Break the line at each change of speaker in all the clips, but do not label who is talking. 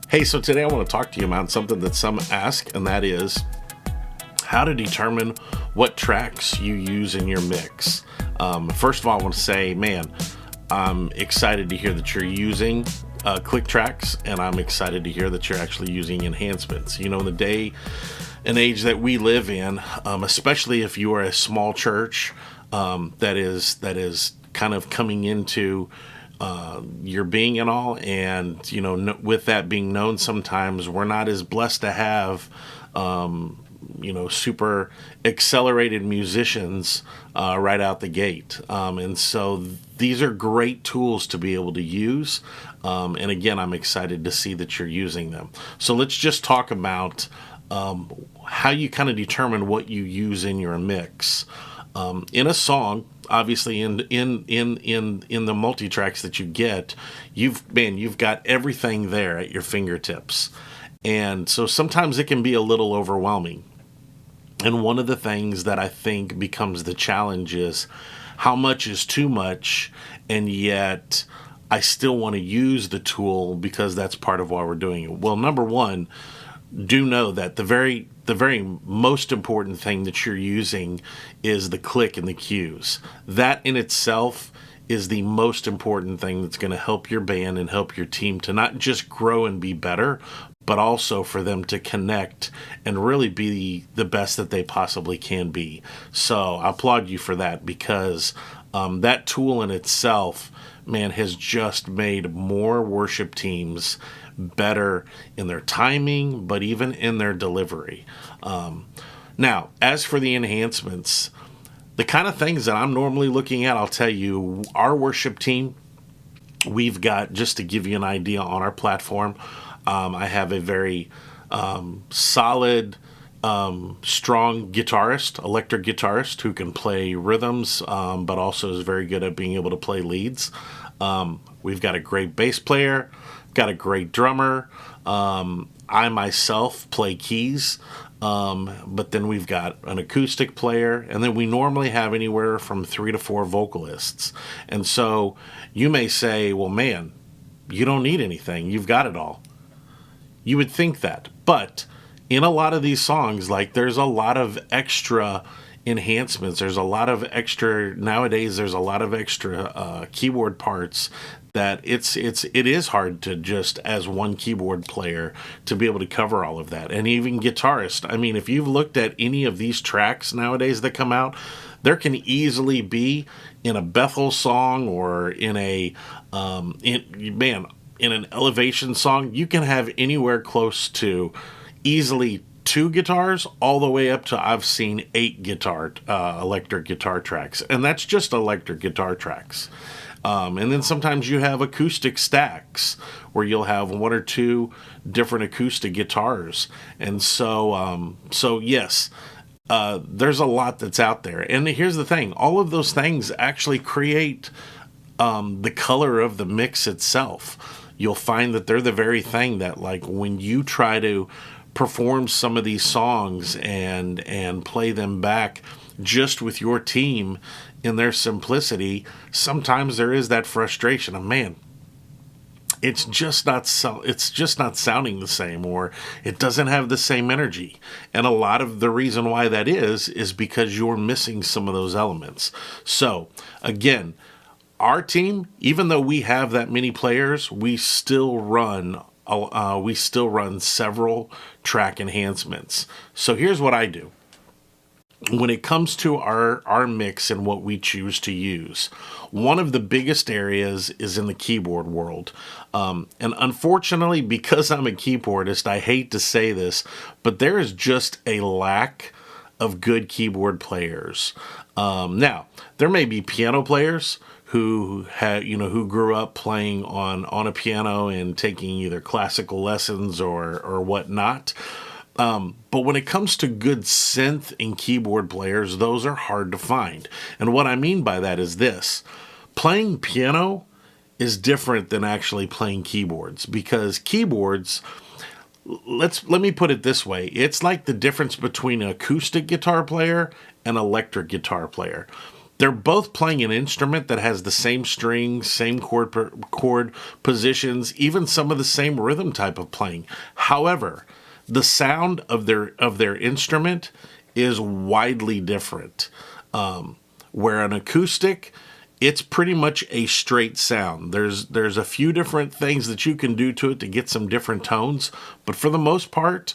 Hey, so today I want to talk to you about something that some ask, and that is how to determine what tracks you use in your mix. First of all, I want to say, man, I'm excited to hear that you're using click tracks, and I'm excited to hear that you're actually using enhancements. You know, in the day and age that we live in, especially if you are a small church that is kind of coming into your being and all, and you know, with that being known, sometimes we're not as blessed to have super accelerated musicians right out the gate, and so these are great tools to be able to use, and again, I'm excited to see that you're using them. So let's just talk about how you kind of determine what you use in your mix. In a song, obviously in the multi-tracks that you get, you've got everything there at your fingertips. And so sometimes it can be a little overwhelming. And one of the things that I think becomes the challenge is how much is too much, and yet I still want to use the tool because that's part of why we're doing it. Well, number one, do know that the very most important thing that you're using is the click and the cues. That in itself is the most important thing that's going to help your band and help your team to not just grow and be better, but also for them to connect and really be the best that they possibly can be. So I applaud you for that, because that tool in itself, man, has just made more worship teams better in their timing, but even in their delivery. Now, as for the enhancements, the kind of things that I'm normally looking at, I'll tell you, our worship team, we've got, just to give you an idea on our platform, I have a very solid, strong guitarist, electric guitarist, who can play rhythms, but also is very good at being able to play leads. We've got a great bass player, got a great drummer. I myself play keys, but then we've got an acoustic player, and then we normally have anywhere from 3 to 4 vocalists. And so you may say, well, man, you don't need anything. You've got it all. You would think that. But in a lot of these songs, like, there's a lot of extra enhancements. There's a lot of extra, nowadays there's a lot of extra keyboard parts that it is hard to just, as one keyboard player, to be able to cover all of that. And even guitarist, I mean, if you've looked at any of these tracks nowadays that come out, there can easily be in a Bethel song or in a in an elevation song, you can have anywhere close to easily 2 guitars all the way up to, I've seen 8 electric guitar tracks, and that's just electric guitar tracks. And then sometimes you have acoustic stacks where you'll have 1 or 2 different acoustic guitars. And so yes, there's a lot that's out there. And here's the thing, all of those things actually create the color of the mix itself. You'll find that they're the very thing that, like, when you try to perform some of these songs and play them back just with your team in their simplicity, sometimes there is that frustration of, man, it's just not sounding the same, or it doesn't have the same energy. And a lot of the reason why that is because you're missing some of those elements. So again, our team, even though we have that many players, we still run several track enhancements. So here's what I do. When it comes to our mix and what we choose to use, one of the biggest areas is in the keyboard world. And unfortunately, because I'm a keyboardist, I hate to say this, but there is just a lack of good keyboard players. Now, there may be piano players who grew up playing on a piano and taking either classical lessons or whatnot. But when it comes to good synth and keyboard players, those are hard to find. And what I mean by that is this: playing piano is different than actually playing keyboards, because keyboards, let me put it this way, it's like the difference between an acoustic guitar player and electric guitar player. they're both playing an instrument that has the same strings, same chord positions, even some of the same rhythm type of playing. However, the sound of their instrument is widely different. Where an acoustic, it's pretty much a straight sound. There's a few different things that you can do to it to get some different tones, but for the most part,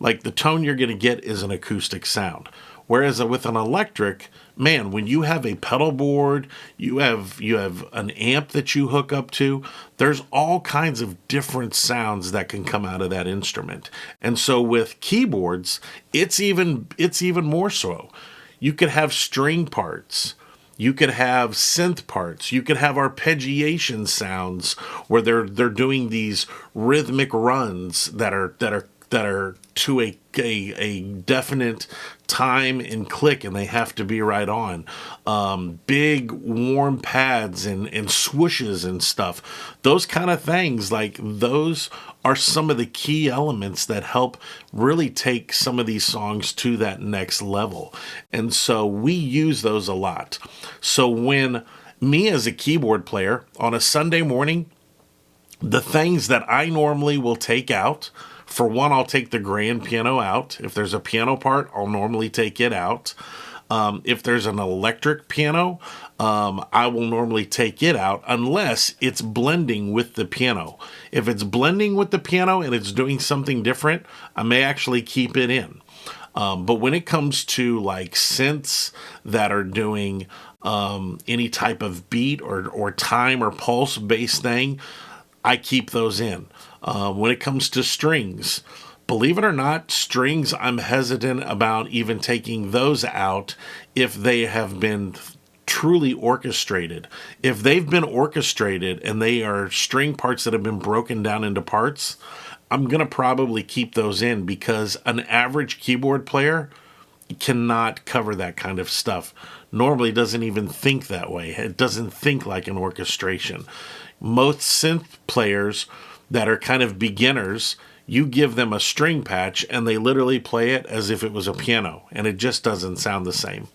like the tone you're going to get is an acoustic sound. Whereas with an electric, man, when you have a pedal board, you have an amp that you hook up to, there's all kinds of different sounds that can come out of that instrument. And so with keyboards, it's even more so. You could have string parts. You could have synth parts. You could have arpeggiation sounds where they're doing these rhythmic runs that are to a definite time and click, and they have to be right on. Big warm pads and swooshes and stuff. Those kind of things, like those are some of the key elements that help really take some of these songs to that next level. And so we use those a lot. So when me as a keyboard player on a Sunday morning, the things that I normally will take out, for one, I'll take the grand piano out. If there's a piano part, I'll normally take it out. If there's an electric piano, I will normally take it out unless it's blending with the piano. If it's blending with the piano and it's doing something different, I may actually keep it in. But when it comes to like synths that are doing any type of beat or time or pulse based thing, I keep those in. When it comes to strings, believe it or not, strings, I'm hesitant about even taking those out if they have been truly orchestrated. If they've been orchestrated and they are string parts that have been broken down into parts, I'm going to probably keep those in because an average keyboard player cannot cover that kind of stuff. Normally doesn't even think that way. It doesn't think like an orchestration. Most synth players that are kind of beginners, you give them a string patch and they literally play it as if it was a piano, and it just doesn't sound the same.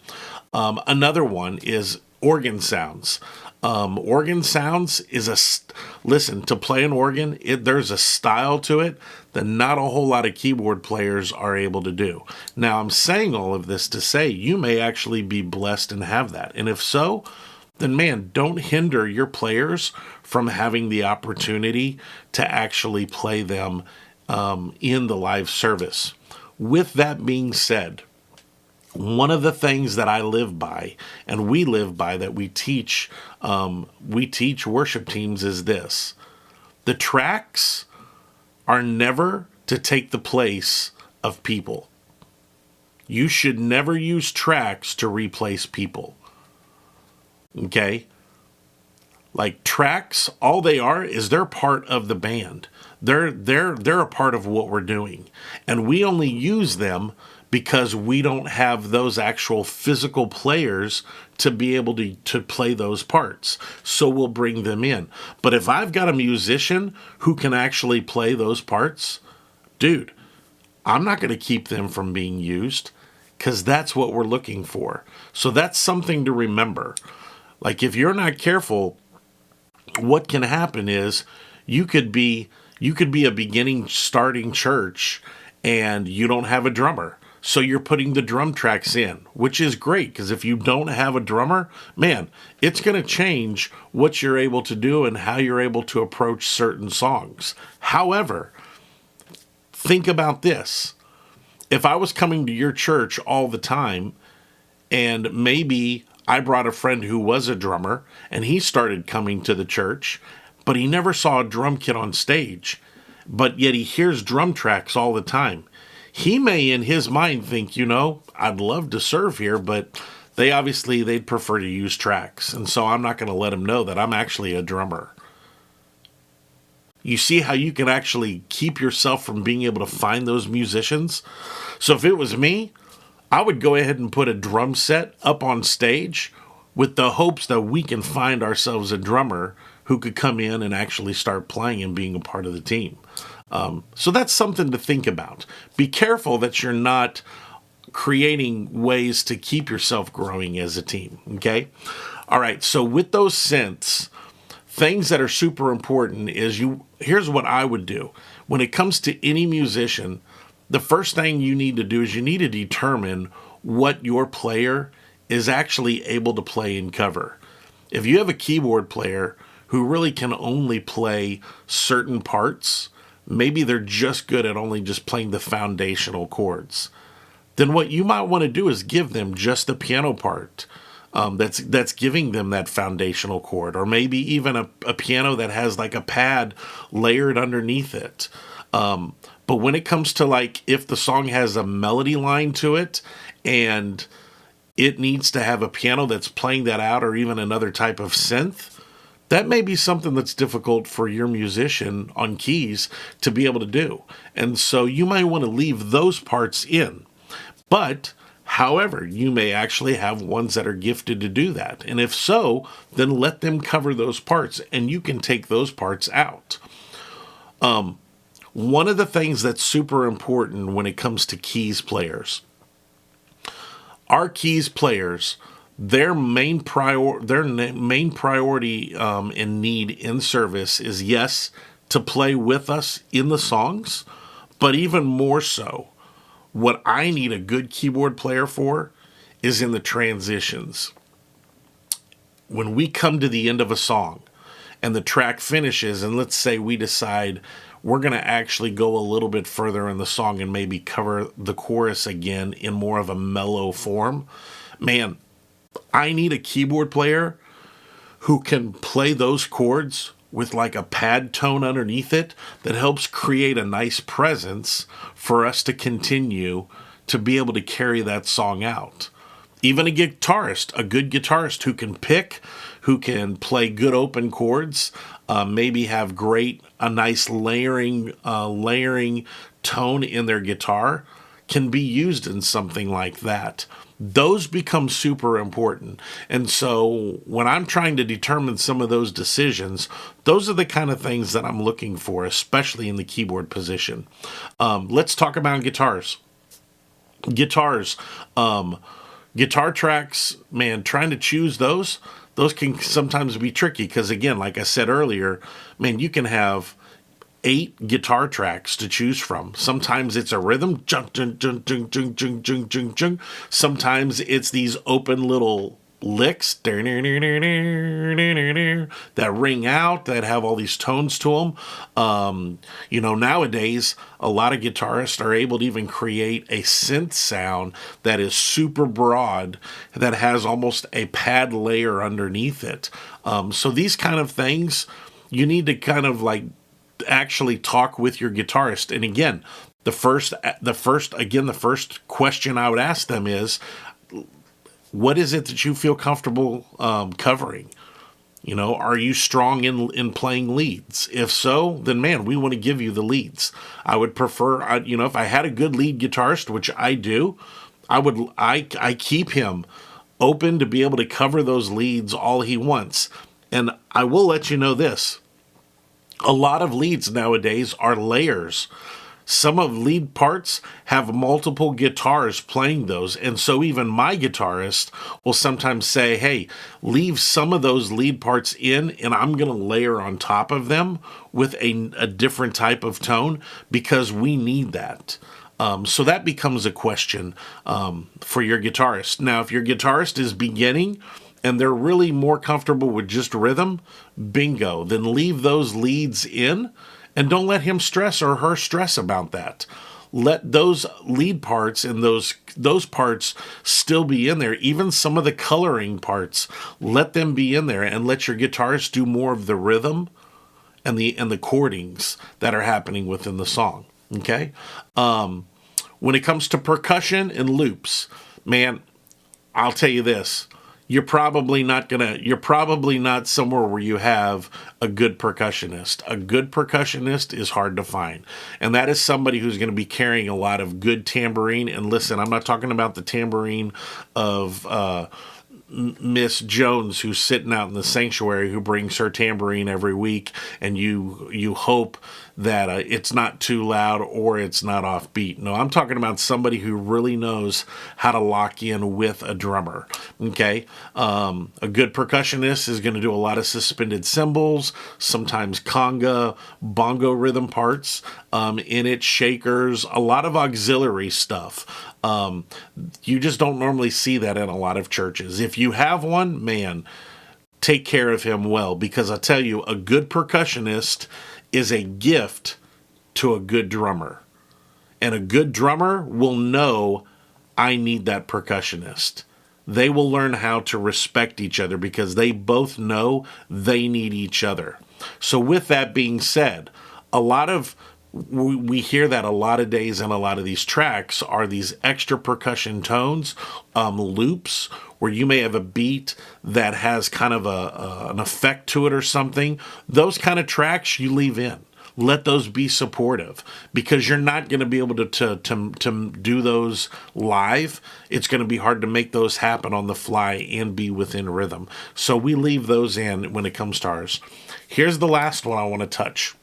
Another one is organ sounds. Organ sounds is listen, to play an organ, there's a style to it that not a whole lot of keyboard players are able to do. Now, I'm saying all of this to say you may actually be blessed and have that. And if so, then man, don't hinder your players from having the opportunity to actually play them in the live service. With that being said, one of the things that I live by, and we live by, that we teach worship teams is this: the tracks are never to take the place of people. You should never use tracks to replace people. Okay? Like tracks, all they are is they're part of the band. They're a part of what we're doing. And we only use them because we don't have those actual physical players to be able to play those parts. So we'll bring them in. But if I've got a musician who can actually play those parts, dude, I'm not going to keep them from being used because that's what we're looking for. So that's something to remember. Like if you're not careful, what can happen is you could be a starting church and you don't have a drummer. So you're putting the drum tracks in, which is great because if you don't have a drummer, man, it's going to change what you're able to do and how you're able to approach certain songs. However, think about this. If I was coming to your church all the time and maybe I brought a friend who was a drummer and he started coming to the church, but he never saw a drum kit on stage, but yet he hears drum tracks all the time. He may in his mind think, I'd love to serve here, but they'd prefer to use tracks. And so I'm not going to let him know that I'm actually a drummer. You see how you can actually keep yourself from being able to find those musicians? So if it was me, I would go ahead and put a drum set up on stage with the hopes that we can find ourselves a drummer who could come in and actually start playing and being a part of the team. So that's something to think about. Be careful that you're not creating ways to keep yourself growing as a team. Okay. All right. So with those synths, things that are super important is here's what I would do. When it comes to any musician, the first thing you need to do is you need to determine what your player is actually able to play and cover. If you have a keyboard player who really can only play certain parts, maybe they're just good at only just playing the foundational chords, then what you might want to do is give them just the piano part. That's giving them that foundational chord, or maybe even a piano that has like a pad layered underneath it. But when it comes to like if the song has a melody line to it and it needs to have a piano that's playing that out, or even another type of synth, that may be something that's difficult for your musician on keys to be able to do. And so you might want to leave those parts in. But however, you may actually have ones that are gifted to do that. And if so, then let them cover those parts and you can take those parts out. One of the things that's super important when it comes to keys players, our keys players, their main priority and need in service is, yes, to play with us in the songs, but even more so, what I need a good keyboard player for is in the transitions. When we come to the end of a song and the track finishes, and let's say we decide we're going to actually go a little bit further in the song and maybe cover the chorus again in more of a mellow form, man, I need a keyboard player who can play those chords with like a pad tone underneath it that helps create a nice presence for us to continue to be able to carry that song out. Even a guitarist, a good guitarist who can pick, who can play good open chords, maybe have a nice layering tone in their guitar, can be used in something like that. Those become super important. And so when I'm trying to determine some of those decisions, those are the kind of things that I'm looking for, especially in the keyboard position. Let's talk about guitars. Guitar tracks, man, trying to choose those can sometimes be tricky because, again, like I said earlier, man, you can have 8 guitar tracks to choose from. Sometimes it's a rhythm, jung, jung, jung, jung, jung, jung, jung, jung, jung. Sometimes it's these open little licks that ring out, that have all these tones to them. Nowadays, a lot of guitarists are able to even create a synth sound that is super broad, that has almost a pad layer underneath it. So these kind of things, you need to kind of like actually talk with your guitarist. And again, the first question I would ask them is, what is it that you feel comfortable covering? Are you strong in playing leads? If so, then man, we want to give you the leads. I would prefer, if I had a good lead guitarist, which I do, I keep him open to be able to cover those leads all he wants. And I will let you know this. A lot of leads nowadays are layers. Some of lead parts have multiple guitars playing those. And so even my guitarist will sometimes say, hey, leave some of those lead parts in and I'm going to layer on top of them with a different type of tone because we need that. So that becomes a question for your guitarist. Now, if your guitarist is beginning and they're really more comfortable with just rhythm, bingo, then leave those leads in and don't let him stress or her stress about that. Let those lead parts and those parts still be in there. Even some of the coloring parts, let them be in there and let your guitarist do more of the rhythm and the chordings that are happening within the song. Okay? When it comes to percussion and loops, man, I'll tell you this. You're probably not somewhere where you have a good percussionist. A good percussionist is hard to find. And that is somebody who's going to be carrying a lot of good tambourine. And listen, I'm not talking about the tambourine of Miss Jones who's sitting out in the sanctuary who brings her tambourine every week, and you hope that it's not too loud or it's not offbeat. No, I'm talking about somebody who really knows how to lock in with a drummer. Okay, a good percussionist is going to do a lot of suspended cymbals, sometimes conga, bongo rhythm parts in it, shakers, a lot of auxiliary stuff. You just don't normally see that in a lot of churches. If you have one, man, take care of him well, because I tell you, a good percussionist is a gift to a good drummer. And a good drummer will know, I need that percussionist. They will learn how to respect each other because they both know they need each other. So with that being said, we hear that a lot of days in a lot of these tracks are these extra percussion tones, loops, where you may have a beat that has kind of an effect to it or something. Those kind of tracks you leave in. Let those be supportive, because you're not going to be able to do those live. It's going to be hard to make those happen on the fly and be within rhythm. So we leave those in when it comes to ours. Here's the last one I want to touch,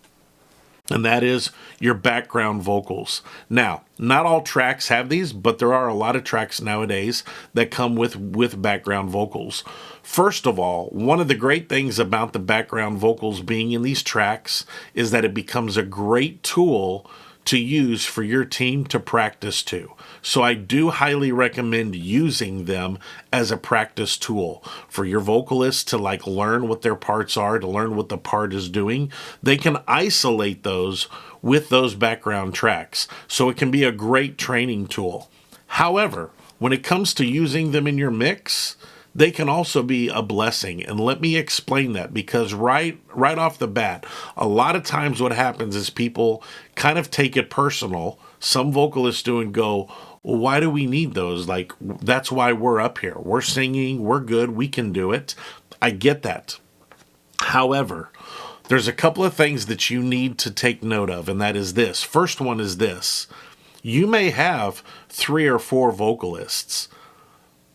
and that is your background vocals. Now, not all tracks have these, but there are a lot of tracks nowadays that come with background vocals. First of all, one of the great things about the background vocals being in these tracks is that it becomes a great tool to use for your team to practice to. So I do highly recommend using them as a practice tool for your vocalists to learn what their parts are, to learn what the part is doing. They can isolate those with those background tracks. So it can be a great training tool. However, when it comes to using them in your mix, they can also be a blessing. And let me explain that, because right off the bat, a lot of times what happens is people kind of take it personal. Some vocalists do and go, well, why do we need those? That's why we're up here. We're singing, we're good, we can do it. I get that. However, there's a couple of things that you need to take note of, and that is this. First one is this. You may have 3 or 4 vocalists,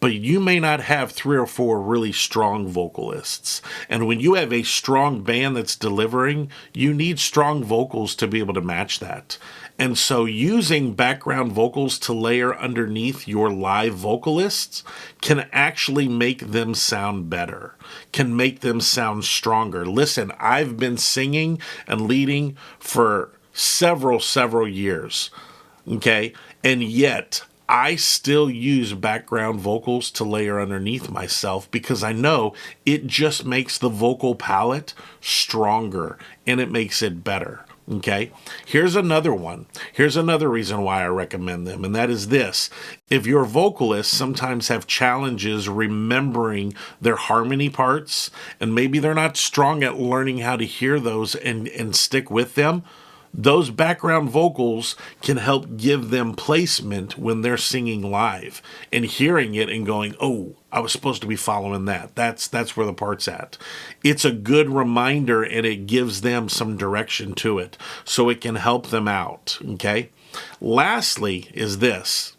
but you may not have 3 or 4 really strong vocalists. And when you have a strong band that's delivering, you need strong vocals to be able to match that. And so using background vocals to layer underneath your live vocalists can actually make them sound better, can make them sound stronger. Listen, I've been singing and leading for several years, okay? And yet I still use background vocals to layer underneath myself, because I know it just makes the vocal palette stronger and it makes it better. Okay, here's another one. Here's another reason why I recommend them, and that is this. If your vocalists sometimes have challenges remembering their harmony parts, and maybe they're not strong at learning how to hear those and stick with them, those background vocals can help give them placement when they're singing live and hearing it and going, oh, I was supposed to be following that. That's where the part's at. It's a good reminder, and it gives them some direction to it, so it can help them out, okay? Lastly is this.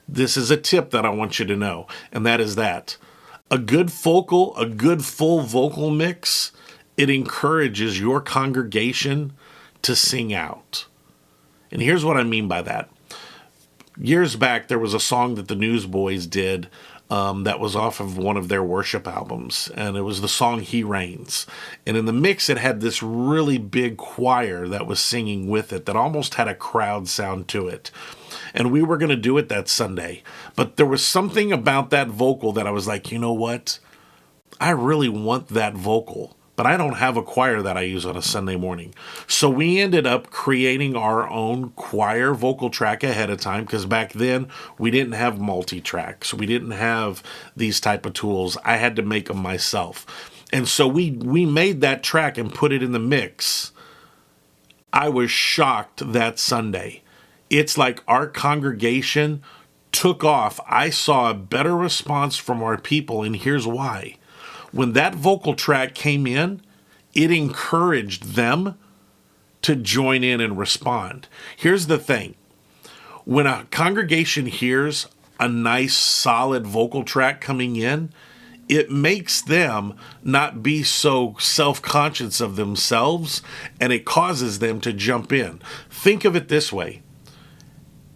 This is a tip that I want you to know, and that is that a good full vocal mix, it encourages your congregation to sing out. And here's what I mean by that. Years back, there was a song that the Newsboys did that was off of one of their worship albums, and it was the song He Reigns. And in the mix, it had this really big choir that was singing with it that almost had a crowd sound to it. And we were going to do it that Sunday. But there was something about that vocal that I was like, you know what? I really want that vocal, but I don't have a choir that I use on a Sunday morning. So we ended up creating our own choir vocal track ahead of time, because back then we didn't have multi-tracks. We didn't have these type of tools. I had to make them myself. And so we made that track and put it in the mix. I was shocked that Sunday. It's like our congregation took off. I saw a better response from our people, and here's why. When that vocal track came in, it encouraged them to join in and respond. Here's the thing. When a congregation hears a nice solid vocal track coming in, it makes them not be so self-conscious of themselves, and it causes them to jump in. Think of it this way.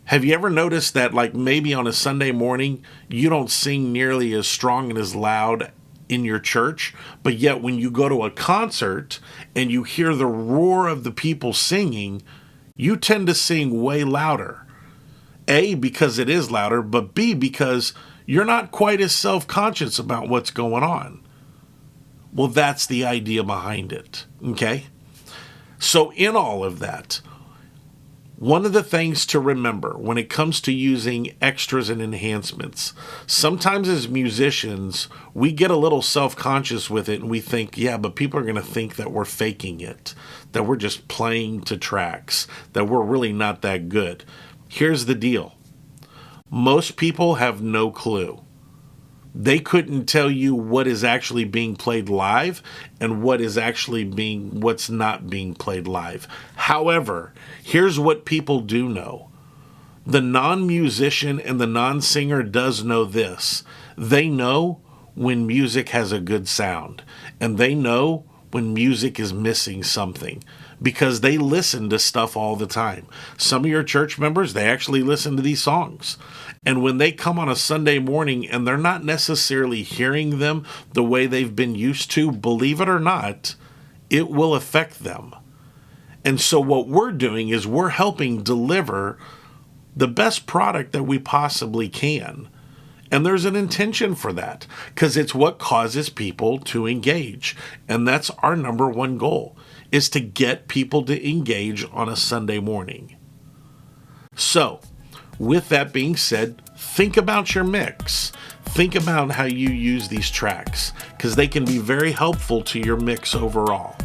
Have you ever noticed that, like, maybe on a Sunday morning, you don't sing nearly as strong and as loud in your church, but yet when you go to a concert and you hear the roar of the people singing, you tend to sing way louder? A, because it is louder, but B, because you're not quite as self-conscious about what's going on. Well, that's the idea behind it, okay? So in all of that, one of the things to remember when it comes to using extras and enhancements, sometimes as musicians, we get a little self-conscious with it and we think, yeah, but people are going to think that we're faking it, that we're just playing to tracks, that we're really not that good. Here's the deal. Most people have no clue. They couldn't tell you what is actually being played live and what's not being played live. However, here's what people do know. The non-musician and the non-singer does know this. They know when music has a good sound, and they know when music is missing something, because they listen to stuff all the time. Some of your church members, they actually listen to these songs. And when they come on a Sunday morning and they're not necessarily hearing them the way they've been used to, believe it or not, it will affect them. And so what we're doing is we're helping deliver the best product that we possibly can. And there's an intention for that, because it's what causes people to engage. And that's our number one goal, is to get people to engage on a Sunday morning. So, with that being said, think about your mix. Think about how you use these tracks, because they can be very helpful to your mix overall.